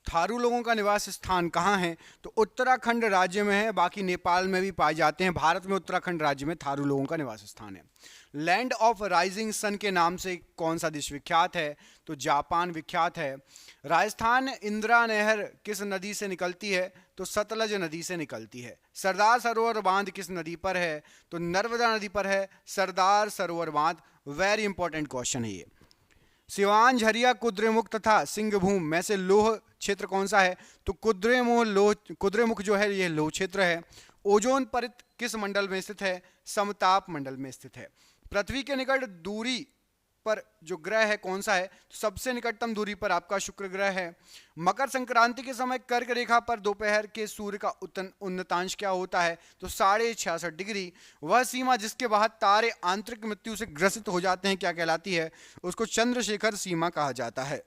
थारू लोगों का निवास स्थान कहाँ है? तो उत्तराखंड राज्य में है, बाकी नेपाल में भी पाए जाते हैं। भारत में उत्तराखंड राज्य में थारू लोगों का निवास स्थान है। लैंड ऑफ राइजिंग सन के नाम से कौन सा देश विख्यात है? तो जापान विख्यात है। राजस्थान इंदिरा नहर किस नदी से निकलती है? तो सतलज नदी से निकलती है। सरदार सरोवर बांध किस नदी पर है? तो नर्मदा नदी पर है सरदार सरोवर बांध। वेरी इंपॉर्टेंट क्वेश्चन है ये। सिवान, झरिया, कुद्रेमुख तथा सिंहभूम में से लौह क्षेत्र कौन सा है? तो कुद्रेमुख जो है ये लौह क्षेत्र है। ओजोन परत किस मंडल में स्थित है? समताप मंडल में स्थित है। पृथ्वी के निकट दूरी पर जो ग्रह है कौन सा है? तो सबसे निकटतम दूरी पर आपका शुक्र ग्रह है। मकर संक्रांति के समय कर्क रेखा पर दोपहर के सूर्य का उन्नतांश क्या होता है? तो 66.5 डिग्री। वह सीमा जिसके बाद तारे आंतरिक मृत्यु से ग्रसित हो जाते हैं क्या कहलाती है? उसको चंद्रशेखर सीमा कहा जाता है।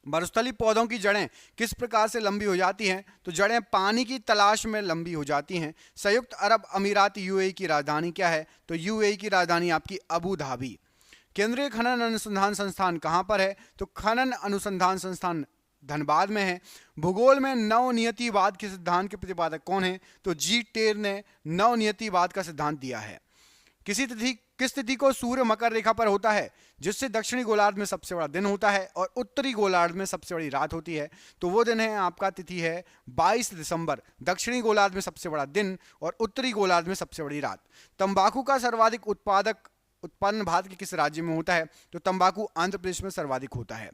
मरुस्थलीय पौधों की जड़ें किस प्रकार से लंबी हो जाती हैं? तो जड़ें पानी की तलाश में लंबी हो जाती हैं। संयुक्त अरब अमीरात यूएई की राजधानी क्या है? तो यूएई की राजधानी आपकी अबू धाबी। केंद्रीय खनन अनुसंधान संस्थान कहाँ पर है? तो खनन अनुसंधान संस्थान धनबाद में है। भूगोल में नवनियतिवाद के सिद्धांत के प्रतिपादक कौन है? तो जी टेर ने नवनियतिवाद का सिद्धांत दिया है। किस तिथि को सूर्य मकर रेखा पर होता है जिससे दक्षिणी गोलार्ध में सबसे बड़ा दिन होता है और उत्तरी गोलार्ध में सबसे बड़ी रात होती है? तो वो दिन है आपका, तिथि है 22 दिसंबर। दक्षिणी गोलार्ध में सबसे बड़ा दिन और उत्तरी गोलार्ध में सबसे बड़ी रात। तंबाकू का सर्वाधिक उत्पन्न भारत के किस राज्य में होता है? तो तंबाकू आंध्र प्रदेश में सर्वाधिक होता है।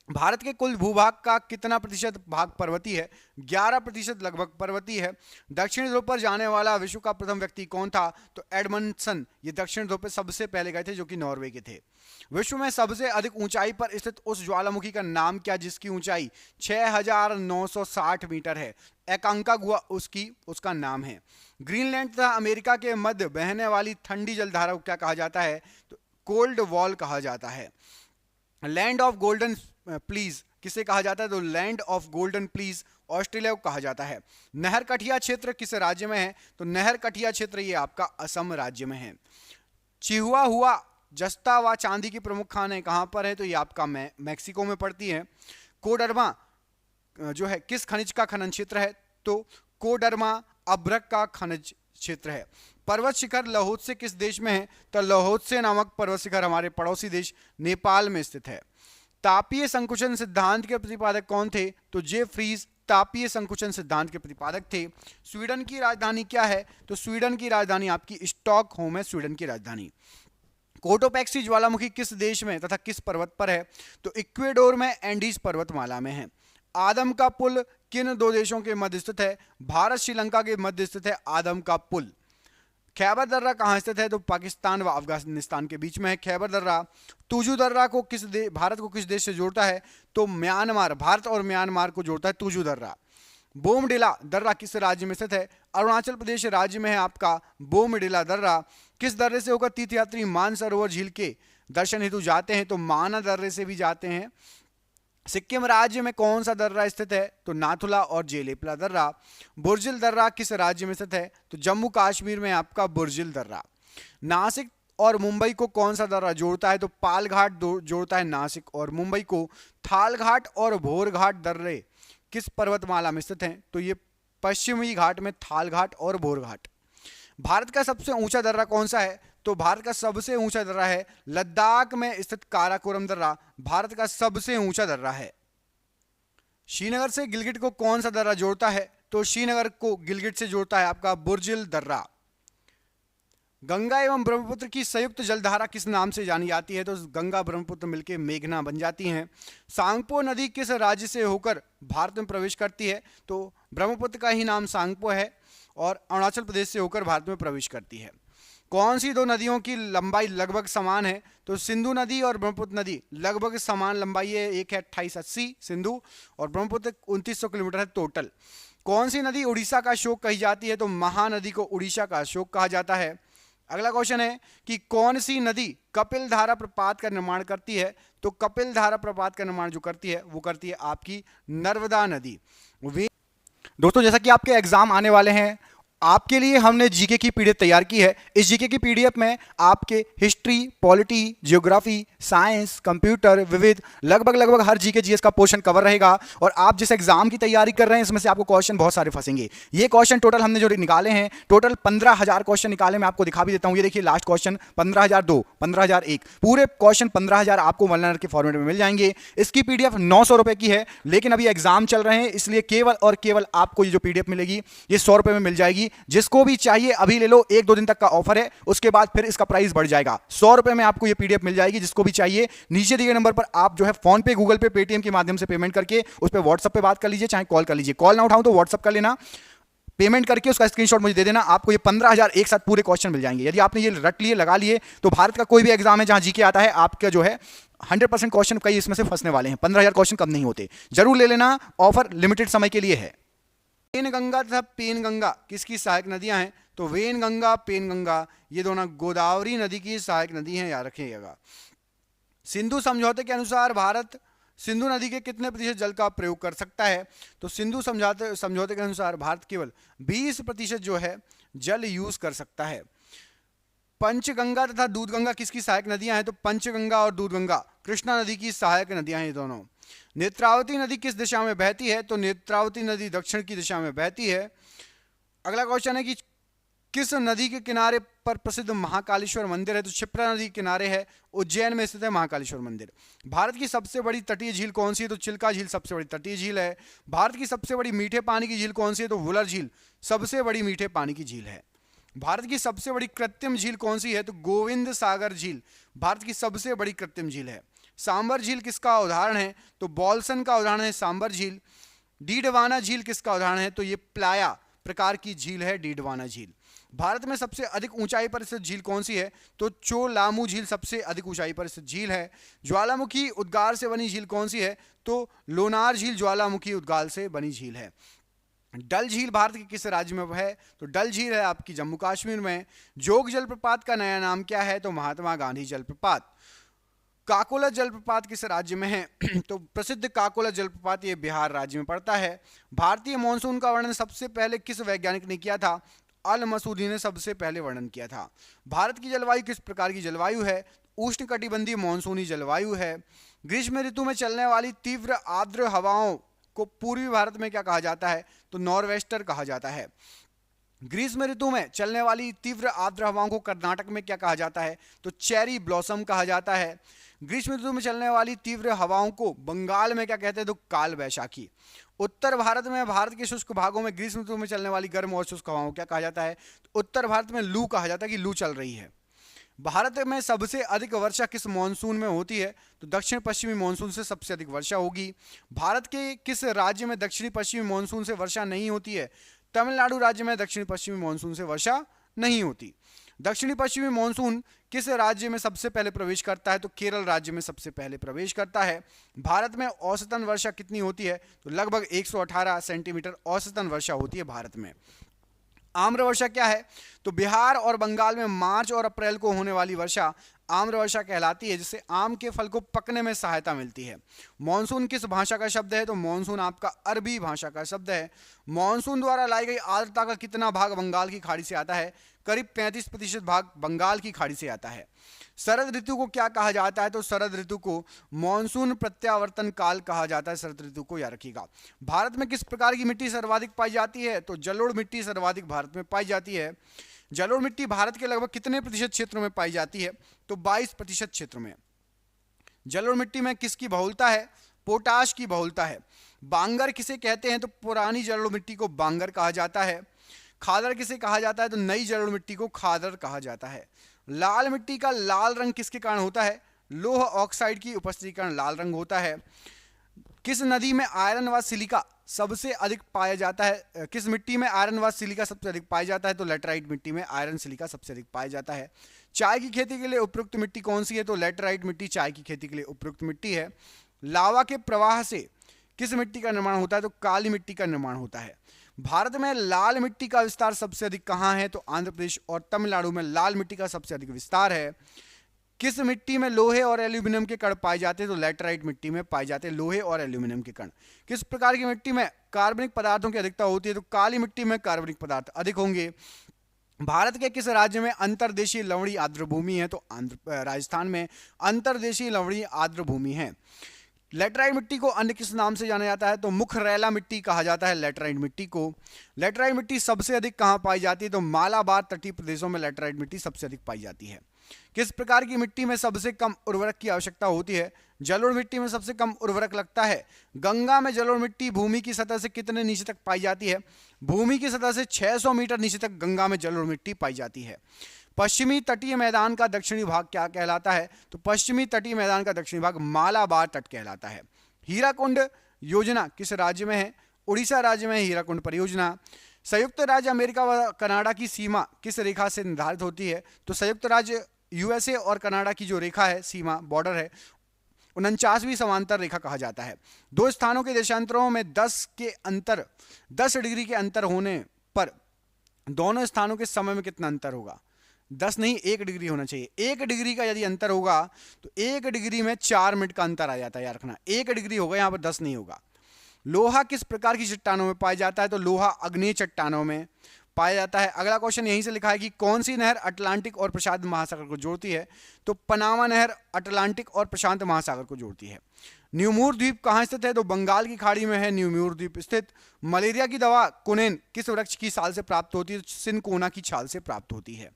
भारत के कुल भूभाग का कितना प्रतिशत भाग पर्वतीय है? 11% लगभग पर्वतीय है। दक्षिण ध्रुव पर जाने वाला विश्व का प्रथम व्यक्ति कौन था? तो एडमंडसन। ये दक्षिण ध्रुव पर सबसे पहले गए थे, जो कि नॉर्वे के थे। विश्व में सबसे अधिक ऊंचाई पर स्थित उस ज्वालामुखी का नाम क्या जिसकी ऊंचाई 6960 मीटर है? एकांकागुआ उसका नाम है। ग्रीनलैंड तथा अमेरिका के मध्य बहने वाली ठंडी जलधारा को क्या कहा जाता है? तो कोल्ड वॉल कहा जाता है। लैंड ऑफ गोल्डन प्लीज किसे कहा जाता है? तो land of golden please Australia को कहा जाता है। नहर कटिया क्षेत्र किस राज्य में है? तो नहर कटिया क्षेत्र ये आपका असम राज्य में है। चिहुआ हुआ जस्ता व चांदी की प्रमुख खानें कहां पर है? तो ये आपका मैक्सिको में पड़ती है। कोडरमा जो है किस खनिज का खनन क्षेत्र है? तो कोडरमा अभ्रक का खनिज क्षेत्र है। पर्वत शिखर लहोत्से किस देश में है? तो लहोत्से नामक पर्वत शिखर हमारे पड़ोसी देश नेपाल में स्थित है। तापीय संकुचन सिद्धांत के प्रतिपादक कौन थे? तो जेफ्रीज तापीय संकुचन सिद्धांत के प्रतिपादक थे। स्वीडन की राजधानी क्या है? तो स्वीडन की राजधानी आपकी स्टॉकहोम है, स्वीडन की राजधानी। कोटोपैक्सी ज्वालामुखी किस देश में तथा किस पर्वत पर है? तो इक्वेडोर में एंडीज पर्वतमाला में है। आदम का पुल किन दो देशों के मध्य स्थित है? भारत श्रीलंका के मध्य स्थित है आदम का पुल। खैबर दर्रा कहाँ स्थित है? तो पाकिस्तान व अफगानिस्तान के बीच में है खैबर दर्रा। तुजू दर्रा को भारत को किस देश से जोड़ता है? तो म्यांमार। भारत और म्यांमार को जोड़ता है तुजू दर्रा। बोमडिला दर्रा किस राज्य में स्थित है? अरुणाचल प्रदेश राज्य में है आपका बोमडिला दर्रा। किस दर्रे से होकर तीर्थयात्री मानसरोवर झील के दर्शन हेतु जाते हैं? तो माना दर्रे से भी जाते हैं। सिक्किम राज्य में कौन सा दर्रा स्थित है? तो नाथुला और जेलेपला दर्रा। बुर्जिल दर्रा किस राज्य में स्थित है? तो जम्मू कश्मीर में आपका बुर्जिल दर्रा। नासिक और मुंबई को कौन सा दर्रा जोड़ता है? तो पालघाट जोड़ता है नासिक और मुंबई को। थालघाट और भोरघाट दर्रे किस पर्वतमाला में स्थित हैं? तो ये पश्चिमी घाट में थालघाट और भोरघाट। भारत का सबसे ऊंचा दर्रा कौन सा है? तो भारत का सबसे ऊंचा दर्रा है लद्दाख में स्थित काराकोरम दर्रा, भारत का सबसे ऊंचा दर्रा है। श्रीनगर से गिलगिट को कौन सा दर्रा जोड़ता है? तो श्रीनगर को गिलगिट से जोड़ता है आपका बुर्जिल दर्रा। गंगा एवं ब्रह्मपुत्र की संयुक्त जलधारा किस नाम से जानी जाती है? तो गंगा ब्रह्मपुत्र मिलकर मेघना बन जाती हैं। सांगपो नदी किस राज्य से होकर भारत में प्रवेश करती है? तो ब्रह्मपुत्र का ही नाम सांगपो है और अरुणाचल प्रदेश से होकर भारत में प्रवेश करती है। कौन सी दो नदियों की लंबाई लगभग समान है? तो सिंधु नदी और ब्रह्मपुत्र नदी लगभग समान लंबाई है। एक है 2880 सिंधु और ब्रह्मपुत्र 2900 किलोमीटर है टोटल। कौन सी नदी उड़ीसा का अशोक कही जाती है? तो महानदी को उड़ीसा का अशोक कहा जाता है। अगला क्वेश्चन है कि कौन सी नदी कपिल धारा प्रपात का निर्माण करती है? तो कपिल धारा प्रपात का निर्माण जो करती है वो करती है आपकी नर्मदा नदी। दोस्तों जैसा कि आपके एग्जाम आने वाले हैं आपके लिए हमने जीके की पीडीएफ तैयार की है। इस जीके की पीडीएफ में आपके history, polity, geography, science, computer, विविध लगभग हर जीके जीएस का पोर्शन कवर रहेगा। और आप जिस एग्जाम की तैयारी कर रहे हैं इसमें से आपको क्वेश्चन बहुत सारे फंसेंगे। ये क्वेश्चन टोटल हमने जो निकाले हैं, टोटल 15,000 क्वेश्चन निकाले। मैं आपको दिखा भी देता हूं, ये देखिए लास्ट क्वेश्चन 15,002, 15,001, पूरे क्वेश्चन 15,000 आपको वन लाइनर के फॉर्मेट में मिल जाएंगे। इसकी पीडीएफ 900 रुपए की है, लेकिन अभी एग्जाम चल रहे हैं इसलिए केवल और केवल आपको ये जो पीडीएफ मिलेगी ये 100 रुपए में मिल जाएगी। जिसको भी चाहिए अभी ले लो, 1-2 दिन तक का ऑफर है, उसके बाद फिर इसका प्राइस बढ़ जाएगा। 100 रुपए में आपको ये पीडीएफ मिल जाएगी। जिसको भी चाहिए नीचे दिए गए नंबर पर आप जो है फोन पे, गूगल पे, पेटीएम के माध्यम से पेमेंट करके उस पर व्हाट्सएप पे बात कर लीजिए, चाहे कॉल कर लीजिए। कॉल ना उठाऊं तो व्हाट्सएप कर लेना, पेमेंट करके उसका स्क्रीनशॉट मुझे दे देना। आपको ये 15,000 एक साथ पूरे क्वेश्चन मिल जाएंगे। यदि आपने ये रट लिए, लगा लिए, तो भारत का कोई भी एग्जाम है जहां जीके आता है, आपका जो है 100% क्वेश्चन कई इसमें से फंसने वाले हैं। 15,000 क्वेश्चन कम नहीं होते, जरूर ले लेना, ऑफर लिमिटेड समय के लिए है। वेनगंगा तथा पेनगंगा किसकी सहायक नदियां हैं? तो वेनगंगा, पेनगंगा ये दोनों गोदावरी नदी की सहायक नदी हैं, याद रखिएगा। सिंधु समझौते के अनुसार भारत सिंधु नदी के कितने प्रतिशत जल का प्रयोग कर सकता है? तो सिंधु समझौते के अनुसार भारत केवल 20% जो है जल यूज कर सकता है। पंचगंगा तथा दूधगंगा किसकी सहायक नदियां हैं? तो पंचगंगा और दूधगंगा कृष्णा नदी की सहायक नदियां हैं ये दोनों। नेत्रावती नदी किस दिशा में बहती है? तो नेत्रावती नदी दक्षिण की दिशा में बहती है। अगला क्वेश्चन है कि किस नदी के किनारे पर प्रसिद्ध महाकालेश्वर मंदिर है? तो क्षिप्रा नदी के किनारे है, उज्जैन में स्थित है महाकालेश्वर मंदिर। भारत की सबसे बड़ी तटीय झील कौन सी है? तो चिल्का झील सबसे बड़ी तटीय झील है। भारत की सबसे बड़ी मीठे पानी की झील कौन सी है? तो वुलर झील सबसे बड़ी मीठे पानी की झील है। भारत की सबसे बड़ी कृत्रिम झील कौन सी है? तो गोविंद सागर झील भारत की सबसे बड़ी कृत्रिम झील है। सांबर झील किसका उदाहरण है? तो बॉल्सन का उदाहरण है सांबर झील। डीडवाना झील किसका उदाहरण है? तो ये प्लाया प्रकार की झील है डीडवाना झील। भारत में सबसे अधिक ऊंचाई पर स्थित झील कौन सी है? तो चोलामू झील सबसे अधिक ऊंचाई पर स्थित झील है। ज्वालामुखी उद्गार से बनी झील कौन सी है? तो लोनार झील ज्वालामुखी उद्गार से बनी झील है। डल झील भारत के किस राज्य में है? तो डल झील है आपकी जम्मू कश्मीर में। जोग जलप्रपात का नया नाम क्या है? तो महात्मा गांधी जलप्रपात। काकोला जलप्रपात किस राज्य में है? तो प्रसिद्ध काकोला जलप्रपात ये बिहार राज्य में पड़ता है। भारतीय मॉनसून का वर्णन सबसे पहले किस वैज्ञानिक ने किया था? अल मसूदी ने सबसे पहले वर्णन किया था। भारत की जलवायु किस प्रकार की जलवायु है? उष्णकटिबंधीय मानसूनी जलवायु है। ग्रीष्म ऋतु में चलने वाली तीव्र आर्द्र हवाओं को पूर्वी भारत में क्या कहा जाता है? तो नॉर्वेस्टर कहा जाता है। ग्रीष्म ऋतु में चलने वाली तीव्र आर्द्र हवाओं को कर्नाटक में क्या कहा जाता है? तो चेरी ब्लॉसम कहा जाता है। ग्रीष्म ऋतु में चलने वाली तीव्र हवाओं को बंगाल में क्या कहते हैं? तो काल वैशाखी। उत्तर भारत में, भारत के शुष्क भागों में ग्रीष्म ऋतु में चलने वाली गर्म और शुष्क हवाओं को क्या कहा जाता है? तो उत्तर भारत में लू कहा जाता है कि लू चल रही है। भारत में सबसे अधिक वर्षा किस मॉनसून में होती है? तो दक्षिण पश्चिमी मॉनसून से सबसे अधिक वर्षा होगी। भारत के किस राज्य में दक्षिणी पश्चिमी मॉनसून से वर्षा नहीं होती है? तमिलनाडु राज्य में दक्षिण पश्चिमी मॉनसून से वर्षा नहीं होती। दक्षिणी पश्चिमी मॉनसून किस राज्य में सबसे पहले प्रवेश करता है? तो केरल राज्य में सबसे पहले प्रवेश करता है। भारत में औसतन वर्षा कितनी होती है? तो लगभग 118 सेंटीमीटर औसतन वर्षा होती है भारत में। आम्र वर्षा क्या है? तो बिहार और बंगाल में मार्च और अप्रैल को होने वाली वर्षा आम्र वर्षा कहलाती है, जिससे आम के फल को पकने में सहायता मिलती है। मॉनसून किस भाषा का शब्द है? तो मॉनसून आपका अरबी भाषा का शब्द है। मॉनसून द्वारा लाई गई आर्द्रता का कितना भाग बंगाल की खाड़ी से आता है? करीब 35% भाग बंगाल की खाड़ी से आता है। शरद ऋतु को क्या कहा जाता है? तो शरद ऋतु को मॉनसून प्रत्यावर्तन काल कहा जाता है। शरद ऋतु को याद रखिएगा। भारत में किस प्रकार की मिट्टी सर्वाधिक पाई जाती है? तो जलोढ़ मिट्टी सर्वाधिक भारत में पाई जाती है। जलोढ़ मिट्टी भारत के लगभग कितने प्रतिशत क्षेत्रों में पाई जाती है? तो 22% क्षेत्र में। जलोढ़ मिट्टी में किसकी बहुलता है? पोटाश की बहुलता है। बांगर किसे कहते हैं? तो पुरानी जलोढ़ मिट्टी को बांगर कहा जाता है। खादर किसे कहा जाता है? तो नई जलोढ़ मिट्टी को खादर कहा जाता है। लाल मिट्टी का लाल रंग किसके कारण होता है? लोह ऑक्साइड की उपस्थिति के कारण लाल रंग होता है। किस नदी में आयरन व सिलिका सबसे अधिक पाया जाता है? किस मिट्टी में आयरन व सिलिका सबसे अधिक पाया जाता है? तो लेटराइट मिट्टी में आयरन सिलिका सबसे अधिक पाया जाता है। चाय की खेती के लिए उपयुक्त मिट्टी कौन सी है? तो लेटराइट मिट्टी चाय की खेती के लिए उपयुक्त मिट्टी है। लावा के प्रवाह से किस मिट्टी का निर्माण होता है? तो काली मिट्टी का निर्माण होता है। भारत में लाल मिट्टी का विस्तार सबसे अधिक कहां है? तो आंध्र प्रदेश और तमिलनाडु में लाल मिट्टी का सबसे अधिक विस्तार है। किस मिट्टी में लोहे और एल्यूमिनियम के कण पाए जाते हैं? तो लैटेराइट मिट्टी में पाए जाते हैं लोहे और एल्यूमिनियम के कण। किस प्रकार की मिट्टी में कार्बनिक पदार्थों की अधिकता होती है? तो काली मिट्टी में कार्बनिक पदार्थ अधिक होंगे। भारत के किस राज्य में अंतर्देशीय लवणीय आर्द्र भूमि है? तो राजस्थान में अंतर्देशीय लवणीय आर्द्र भूमि है। लेटराइट मिट्टी को अन्य किस नाम से जाना जाता है? तो मुखरैला मिट्टी कहा जाता है लेटराइट मिट्टी को। लेटराइट मिट्टी सबसे अधिक कहां पाई जाती है? तो मालाबार तटीय प्रदेशों में लेटराइट मिट्टी सबसे अधिक पाई जाती है। किस प्रकार की मिट्टी में सबसे कम उर्वरक की आवश्यकता होती है? जलोढ़ मिट्टी में सबसे कम उर्वरक लगता है। गंगा में जलोढ़ मिट्टी भूमि की सतह से कितने नीचे तक पाई जाती है? भूमि की सतह से 600 मीटर नीचे तक गंगा में जलोढ़ मिट्टी पाई जाती है। पश्चिमी तटीय मैदान का दक्षिणी भाग क्या कहलाता है? तो पश्चिमी तटीय मैदान का दक्षिणी भाग मालाबार तट कहलाता है। हीराकुंड योजना किस राज्य में है? उड़ीसा राज्य में हीराकुंड परियोजना। संयुक्त राज्य अमेरिका व कनाडा की सीमा किस रेखा से निर्धारित होती है? तो संयुक्त राज्य यूएसए और कनाडा की जो रेखा है, सीमा बॉर्डर है, 49वीं समांतर रेखा कहा जाता है। दो स्थानों के देशांतरों में 10 डिग्री के अंतर होने पर दोनों स्थानों के समय में कितना अंतर होगा? 10 नहीं, 1 डिग्री होना चाहिए। 1 डिग्री का यदि अंतर होगा तो 1 डिग्री में 4 मिनट का अंतर आ जाता है, याद रखना। 1 डिग्री होगा, यहां पर 10 नहीं होगा। लोहा किस प्रकार की चट्टानों में पाया जाता है? तो लोहा अग्नेय चट्टानों में पाया जाता है। अगला क्वेश्चन यहीं से लिखा है कि कौन सी नहर अटलांटिक और प्रशांत महासागर को जोड़ती है? तो पनामा नहर अटलांटिक और प्रशांत महासागर को जोड़ती है। न्यूमूर द्वीप कहाँ स्थित है? तो बंगाल की खाड़ी में है न्यूमूर द्वीप स्थित। मलेरिया की दवा कुनेन किस वृक्ष की छाल से प्राप्त होती है? सिनकोना की छाल से प्राप्त होती है।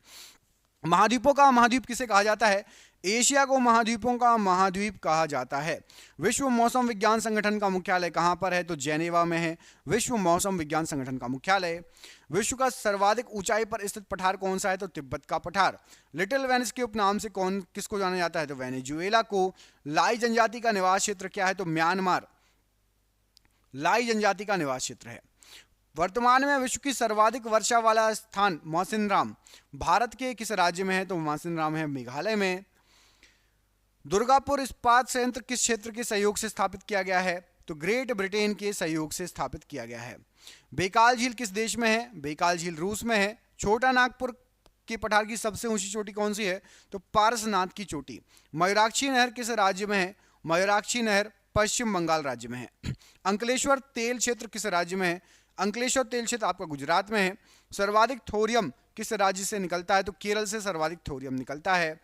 महाद्वीपों का महाद्वीप किसे कहा जाता है? एशिया को महाद्वीपों का महाद्वीप कहा जाता है। विश्व मौसम विज्ञान संगठन का मुख्यालय कहां पर है? तो जेनेवा में है विश्व मौसम विज्ञान संगठन का मुख्यालय। विश्व का सर्वाधिक ऊंचाई पर स्थित पठार कौन सा है? तो तिब्बत का पठार। लिटिल वेनिस के उपनाम से किसको जाना जाता है? तो वेनेजुएला को। लाई जनजाति का निवास क्षेत्र क्या है? तो म्यांमार लाई जनजाति का निवास क्षेत्र है। वर्तमान में विश्व की सर्वाधिक वर्षा वाला स्थान मौसिनराम भारत के किस राज्य में है? तो मौसिनराम है मेघालय में। दुर्गापुर इस्पात संयंत्र किस क्षेत्र के सहयोग से स्थापित किया गया है? तो ग्रेट ब्रिटेन के सहयोग से स्थापित किया गया है। बेकाल झील किस देश में है? बेकाल झील रूस में है। छोटा नागपुर के पठार की सबसे ऊंची चोटी कौन सी है? तो पारसनाथ की चोटी। मयूराक्षी नहर किस राज्य में है? मयूराक्षी नहर पश्चिम बंगाल राज्य में है। अंकलेश्वर तेल क्षेत्र किस राज्य में है? अंकलेश्वर तेल क्षेत्र आपका गुजरात में है। सर्वाधिक थोरियम किस राज्य से निकलता है? तो केरल से सर्वाधिक थोरियम निकलता है।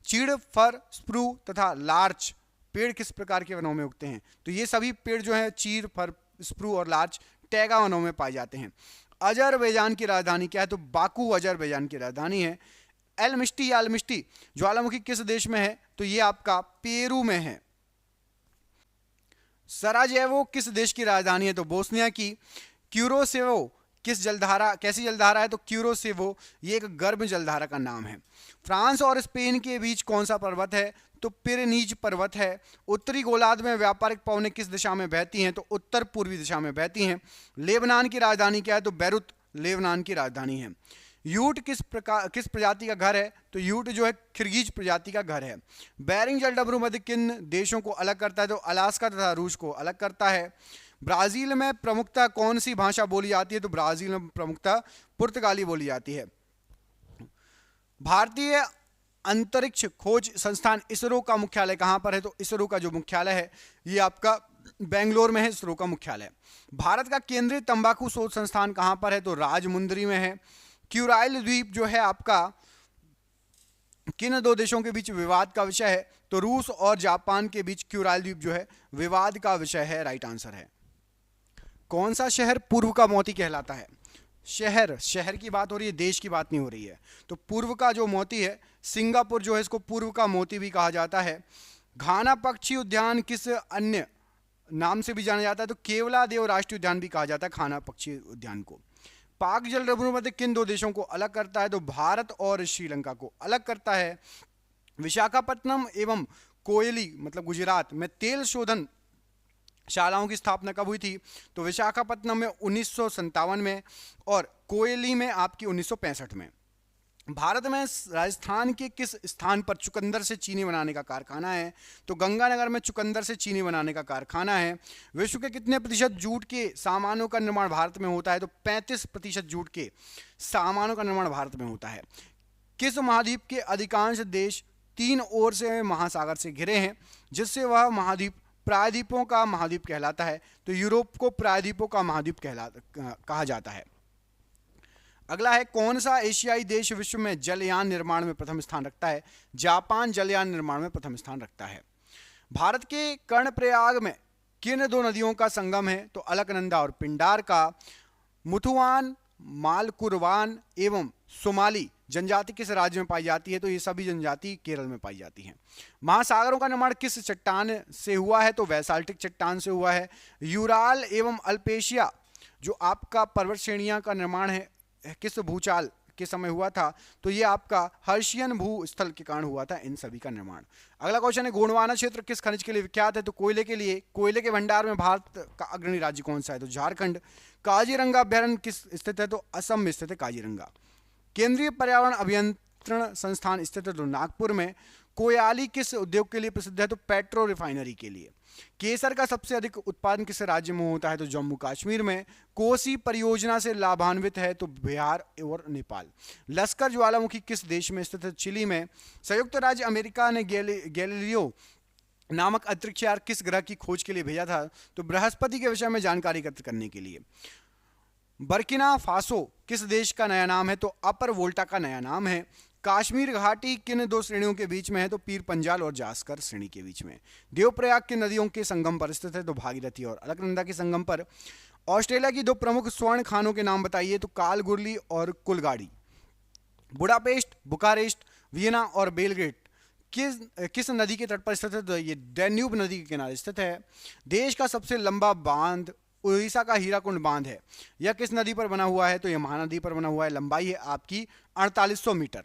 चीड़, फर, स्प्रू तथा लार्च पेड़ किस प्रकार के वनों में उगते हैं? तो ये सभी पेड़ जो है चीड़, फर, स्प्रू और लार्च टैगा वनों में पाए जाते हैं। अजरबैजान की राजधानी क्या है? तो बाकू अजरबैजान की राजधानी है। एलमिस्टी या अल्मिस्टी ज्वालामुखी किस देश में है? तो ये आपका पेरू में है। सराजेवो किस देश की राजधानी है? तो बोस्निया की। क्यूरोसेवो कैसी जलधारा है? तो क्यूरोसेवो ये एक गर्म जलधारा का नाम है। फ्रांस और स्पेन के बीच कौन सा पर्वत है? तो पिरेनीज पर्वत है। उत्तरी गोलार्ध में व्यापारिक पवनें किस दिशा में बहती हैं? तो उत्तर पूर्वी दिशा में बहती हैं। लेबनान की राजधानी क्या है? तो बैरूत लेबनान की राजधानी है। यूट किस प्रजाति का घर है? तो यूट जो है खिरगिज प्रजाति का घर है। बेरिंग जलडमरू मध्य किन देशों को अलग करता है? तो अलास्का तथा रूस को अलग करता है। ब्राजील में प्रमुखता कौन सी भाषा बोली जाती है? तो ब्राजील में प्रमुखता पुर्तगाली बोली जाती है। भारतीय अंतरिक्ष खोज संस्थान इसरो का मुख्यालय कहां पर है? तो इसरो का जो मुख्यालय है ये आपका बेंगलोर में है, इसरो का मुख्यालय। भारत का केंद्रीय तंबाकू शोध संस्थान कहां पर है? तो राजमुंदरी में है। क्यूराइल द्वीप जो है आपका किन दो देशों के बीच विवाद का विषय है? तो रूस और जापान के बीच क्यूराइल द्वीप जो है विवाद का विषय है। राइट आंसर है। कौन सा शहर पूर्व का मोती कहलाता है? शहर की बात हो रही है, देश की बात नहीं हो रही है। तो पूर्व का जो मोती है सिंगापुर जो है इसको पूर्व का मोती भी कहा जाता है। घाना पक्षी उद्यान किस अन्य नाम से भी जाना जाता है? तो केवलादेव राष्ट्रीय उद्यान भी कहा जाता है घाना पक्षी उद्यान को। पाक जलडमरू मध्य किन दो देशों को अलग करता है? तो भारत और श्रीलंका को अलग करता है। विशाखापट्टनम एवं कोयली मतलब गुजरात में तेल शोधन शालाओं की स्थापना कब हुई थी? तो विशाखापट्टनम में 1957 में और कोयली में आपकी 1965 में। भारत में राजस्थान के किस स्थान पर चुकंदर से चीनी बनाने का कारखाना है? तो गंगानगर में चुकंदर से चीनी बनाने का कारखाना है। विश्व के कितने प्रतिशत जूट के सामानों का निर्माण भारत में होता है? तो 35% जूट के सामानों का निर्माण भारत में होता है। किस महाद्वीप के अधिकांश देश 3 ओर से महासागर से घिरे हैं, जिससे वह महाद्वीप प्रायद्वीपों का महाद्वीप कहलाता है। तो यूरोप को प्रायद्वीपों का महाद्वीप कहा जाता है। अगला है, कौन सा एशियाई देश विश्व में जलयान निर्माण में प्रथम स्थान रखता है? जापान जलयान निर्माण में प्रथम स्थान रखता है। भारत के कर्णप्रयाग में किन 2 नदियों का संगम है? तो अलकनंदा और पिंडार का। मुथुआन, मालकुरवान एवं सोमाली जनजाति किस राज्य में पाई जाती है? तो ये सभी जनजाति केरल में पाई जाती हैं। महासागरों का निर्माण किस चट्टान से हुआ है? तो वैसाल्टिक चट्टान से हुआ है। यूराल एवं अल्पेशिया जो आपका पर्वत श्रेणियां का निर्माण है किस भूचाल के समय हुआ था? तो ये आपका हर्शियन भूस्थल के कारण हुआ था इन सभी का निर्माण। अगला क्वेश्चन है, गोंडवाना क्षेत्र किस खनिज के लिए विख्यात है? तो कोयले के लिए। कोयले के भंडार में भारत का अग्रणी राज्य कौन सा है? तो झारखंड। काजीरंगा अभ्यारण्य किस स्थित है? तो असम में स्थित है काजीरंगा। केंद्रीय पर्यावरण अभियंत्रण संस्थान स्थित है तो नागपुर में। कोयाली किस उद्योग के लिए प्रसिद्ध है? तो पेट्रो रिफाइनरी के लिए। केसर का सबसे अधिक उत्पादन किस राज्य में होता है? तो जम्मू कश्मीर में। कोसी परियोजना से लाभान्वित है तो बिहार और नेपाल। लश्कर ज्वालामुखी किस देश में स्थित है? चिली में। संयुक्त राज्य अमेरिका ने गैलीलियो नामक अंतरिक्ष यान किस ग्रह की खोज के लिए भेजा था? तो बृहस्पति के विषय में जानकारी एकत्र करने के लिए। बर्किना फासो किस देश का नया नाम है? तो अपर वोल्टा का नया नाम है। कश्मीर घाटी किन 2 श्रेणियों के बीच में है? तो पीर पंजाल और जास्कर श्रेणी के बीच में। देवप्रयाग की नदियों के संगम पर स्थित है तो भागीरथी और अलकनंदा के संगम पर। ऑस्ट्रेलिया की 2 प्रमुख स्वर्ण खानों के नाम बताइए? तो कालगुरली और कुलगाड़ी। बुडापेस्ट, बुखारेस्ट, वियना और बेलग्रेड किस नदी के तट पर स्थित है? तो ये डैन्यूब नदी के किनारे स्थित है। देश का सबसे लंबा बांध उड़ीसा का हीराकुंड बांध है। यह किस नदी पर बना हुआ है? तो यह महानदी पर बना हुआ है। लंबाई है आपकी 4800 मीटर।